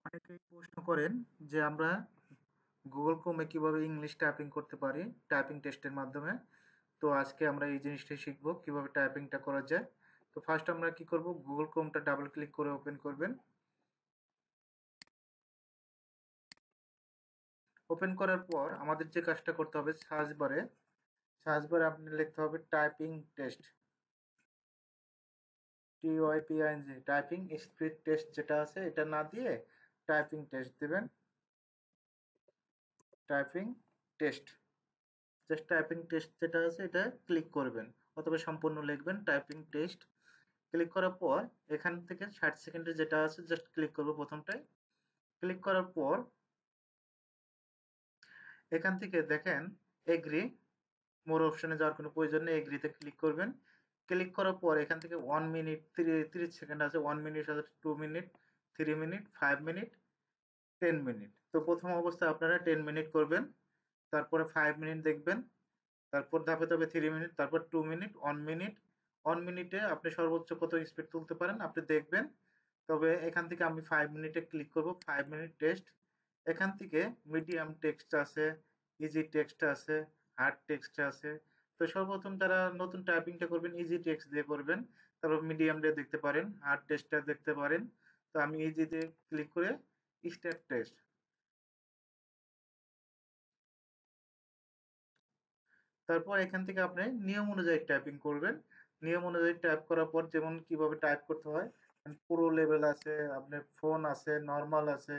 অনেকেই প্রশ্ন করেন যে আমরা গুগল ক্রোমে কিভাবে ইংলিশ টাইপিং করতে পারি টাইপিং টেস্টের মাধ্যমে। তো আজকে আমরা এই জিনিসটাই শিখব কিভাবে টাইপিংটা করা যায়। তো ফার্স্ট আমরা কি করব, গুগল ক্রোমটা ডাবল ক্লিক করে ওপেন করবেন। ওপেন করার পর আমাদের যে কাজটা করতে হবে, সার্চ বারে আপনি লিখতে হবে typing test, TYPING, typing speed test যেটা আছে এটা না দিয়ে টাইপিং টেস্ট দিবেন। Typing test, just typing test যেটা আছে এটা ক্লিক করবেন অথবা সম্পূর্ণ লিখবেন টাইপিং টেস্ট। ক্লিক করার পর এখান থেকে 60 সেকেন্ডের যেটা আছে জাস্ট ক্লিক করব প্রথমটায়। ক্লিক করার পর এখান থেকে দেখেন এগ্রি, মোর অপশনে যাওয়ার কোনো প্রয়োজন নেই, এগ্রিতে ক্লিক করবেন। ক্লিক করার পর এখান থেকে 1 মিনিট 30 সেকেন্ড আছে, 1 মিনিট আছে, 2 মিনিট, 3 মিনিট, 5 মিনিট, 10 মিনিট। তো প্রথম অবস্থায় আপনারা 10 মিনিট করবেন, তারপরে 5 মিনিট দেখবেন, তারপর ধাপে ধাপে 3 মিনিট, তারপর 2 মিনিট, 1 মিনিট। 1 মিনিটে আপনি সর্বোচ্চ কত স্পিড তুলতে পারেন আপনি দেখবেন। তবে এখান থেকে আমি 5 মিনিটে ক্লিক করব, 5 মিনিট টেস্ট। এখান থেকে মিডিয়াম টেক্সট আছে, ইজি টেক্সট আছে, হার্ড টেক্সট আছে। তো সর্বপ্রথম যারা নতুন টাইপিংটা করবেন ইজি টেক্সট দিয়ে করবেন, তারপর মিডিয়াম দিয়ে দেখতে পারেন, হার্ড টেক্সটটা দেখতে পারেন। তো আমি ইজি দিয়ে ক্লিক করে স্টার্ট টেস্ট। তারপর এখান থেকে আপনি নিয়ম অনুযায়ী টাইপিং করবেন। নিয়ম অনুযায়ী টাইপ করার পর যেমন কিভাবে টাইপ করতে হয়, পুরো লেভেল আছে, আপনার ফোন আছে, নরমাল আছে।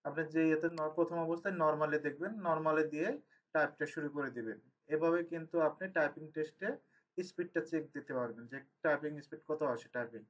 আপনি যে ইয়েতে প্রথম অবস্থায় নরমালে দেখবেন, নরমালে দিয়ে টাইপটা শুরু করে দিবেন। এভাবে কিন্তু আপনি টাইপিং টেস্টে স্পিডটা চেক দিতে পারবেন যে টাইপিং স্পিড কত আসে টাইপিং।